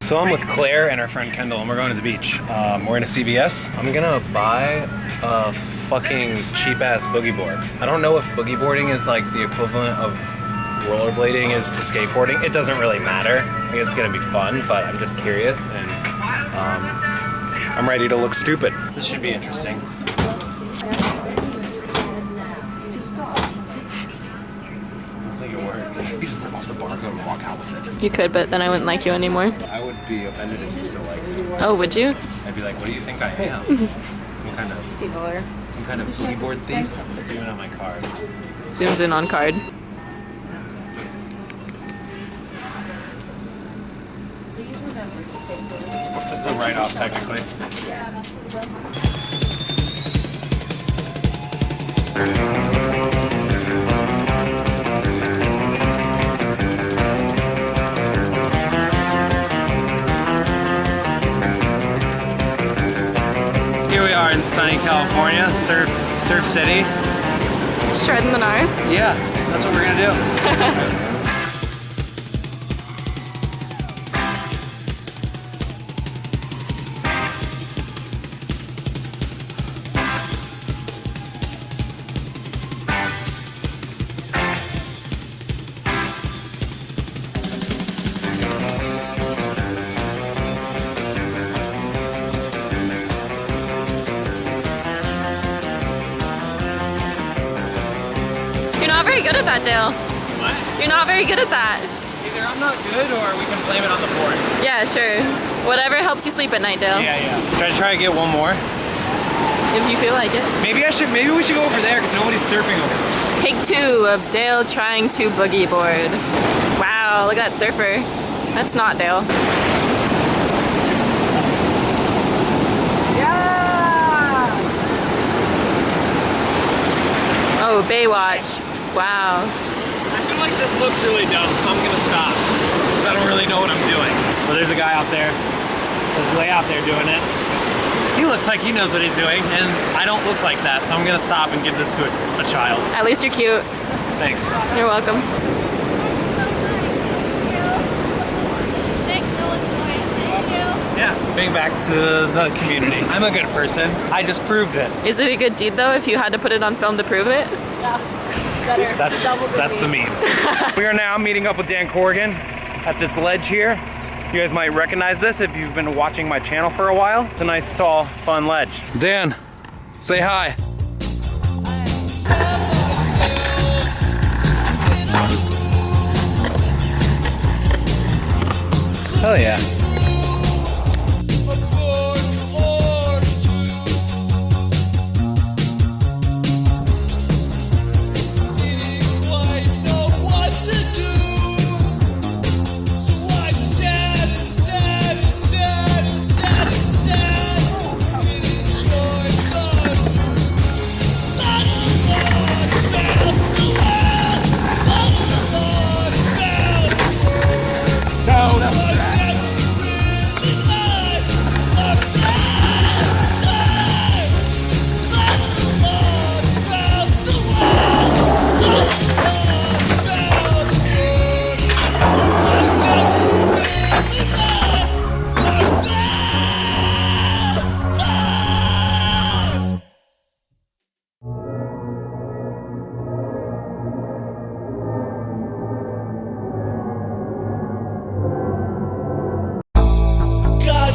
So I'm with Claire and our friend Kendall, and we're going to the beach. We're in a CVS. I'm gonna buy a fucking cheap-ass boogie board. I don't know if boogie boarding is like the equivalent of rollerblading is to skateboarding. It doesn't really matter. I think it's gonna be fun, but I'm just curious, and I'm ready to look stupid. This should be interesting. You just rip off the barcode and walk out with it. You could, but then I wouldn't like you anymore. I would be offended if you still liked me. Oh, would you? I'd be like, what do you think I am? Some kind of boogie board thief? Zoom in on my card. Zooms in on card. This is a write-off, technically. Here we are in sunny California, Surf City. Shredding the gnar. Yeah, that's what we're gonna do. You're not very good at that, Dale. What? You're not very good at that. Either I'm not good or we can blame it on the board. Yeah, sure. Whatever helps you sleep at night, Dale. Yeah. Try to get one more. If you feel like it. Maybe we should go over there because nobody's surfing over there. Take 2 of Dale trying to boogie board. Wow, look at that surfer. That's not Dale. Yeah! Oh, Baywatch. Wow. I feel like this looks really dumb, so I'm gonna stop. Because I don't really know what I'm doing. Well, there's a guy out there. He's way out there doing it. He looks like he knows what he's doing, and I don't look like that, so I'm gonna stop and give this to a child. At least you're cute. Thanks. You're welcome. Yeah, being back to the community. I'm a good person. I just proved it. Is it a good deed though if you had to put it on film to prove it? Yeah, better. That's the meme. We are now meeting up with Dan Corrigan at this ledge here. You guys might recognize this if you've been watching my channel for a while. It's a nice, tall, fun ledge. Dan, say hi. Hell yeah.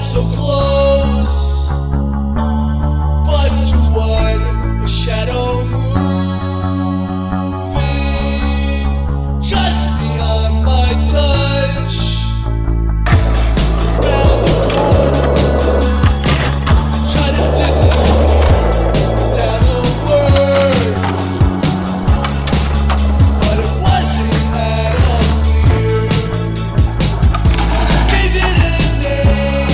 So close, but to what? A shadow moving just beyond my touch. Round the corner, try to disappear down the word, but it wasn't that unclear. Gave it a name.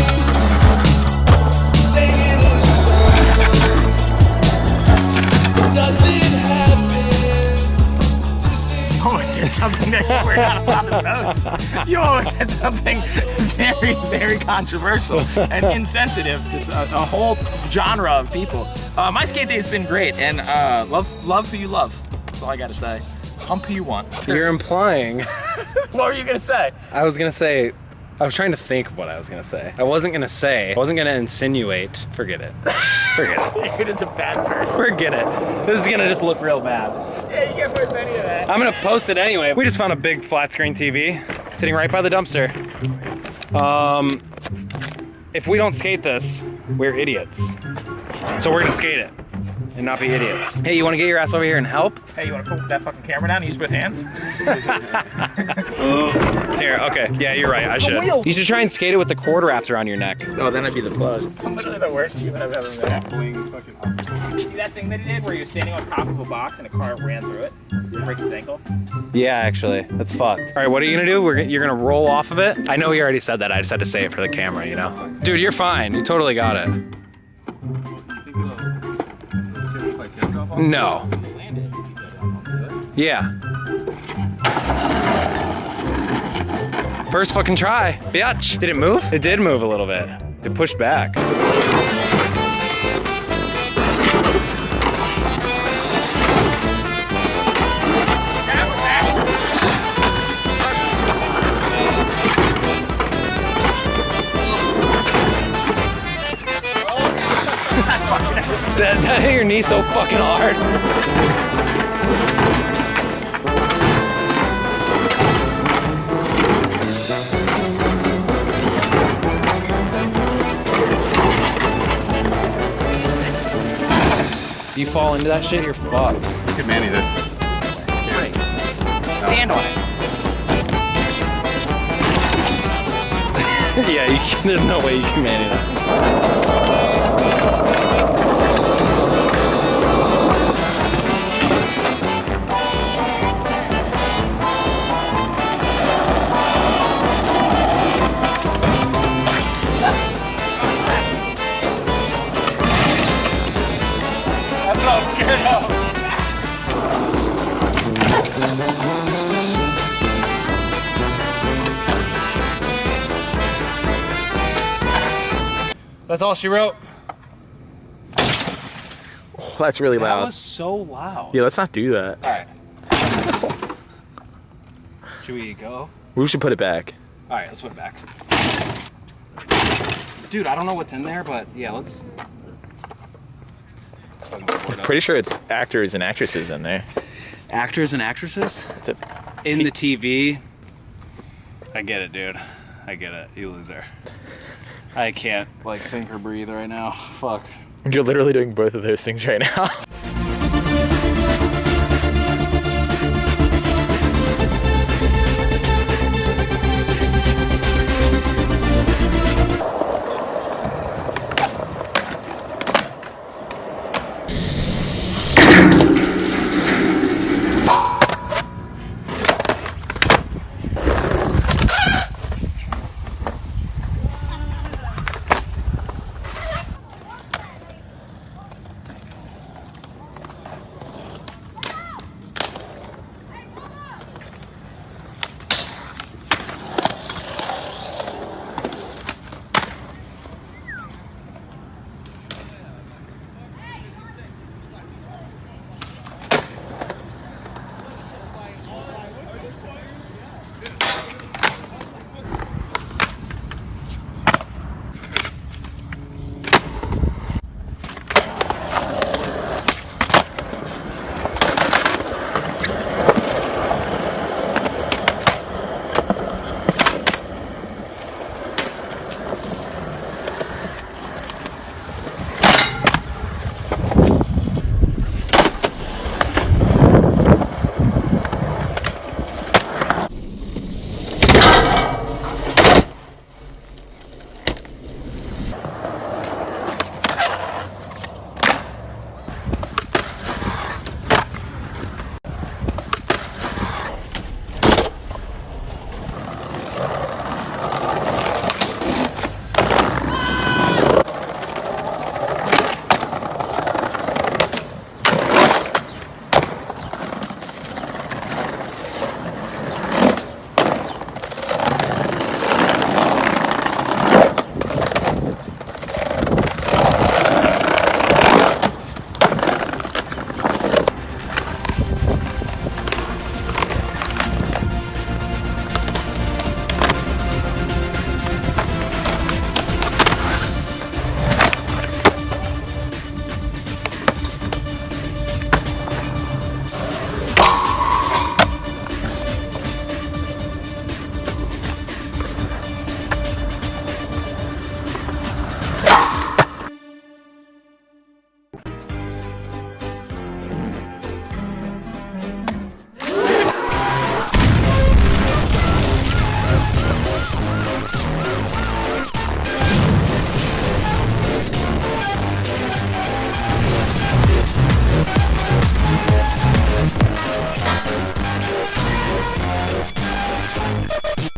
Something that you were not allowed to post. You always said something very, very controversial and insensitive to a whole genre of people. My skate day has been great, and love who you love. That's all I gotta say. Hump who you want. You're implying. What were you gonna say? I was gonna say, I was trying to think of what I was gonna say. I wasn't gonna insinuate. Forget it. Forget it. You're just a bad person. Forget it. This is gonna just look real bad. Yeah, you can't post any of that. I'm gonna post it anyway. We just found a big flat screen TV sitting right by the dumpster. If we don't skate this, we're idiots. So we're gonna skate it and not be idiots. Hey, you wanna get your ass over here and help? Hey, you wanna put that fucking camera down and use both hands? Here, okay. Yeah, you're right, I should. You should try and skate it with the cord wrapped around your neck. Oh, then I'd be the plug. I'm literally the worst human I've ever met. See that thing that he did where he was standing on top of a box and a car ran through it? Breaks his ankle? Yeah, actually, that's fucked. All right, what are you gonna do? You're gonna roll off of it? I know he already said that, I just had to say it for the camera, you know? Dude, you're fine, you totally got it. No. Yeah. First fucking try, bitch. Did it move? It did move a little bit. It pushed back. That hit your knee so fucking hard. You fall into that shit, you're fucked. You can manny this. Great. Stand on it. Yeah, there's no way you can manage that. That's what I was scared of. That's all she wrote. Oh, that's really loud. That was so loud. Yeah, let's not do that. All right. Should we go? We should put it back. All right, let's put it back. Dude, I don't know what's in there, but yeah, let's fucking pull it up. Pretty sure it's actors and actresses in there. Actors and actresses? It's a In the TV. I get it, dude. I get it. You loser. I can't, like, think or breathe right now. Fuck. You're literally doing both of those things right now.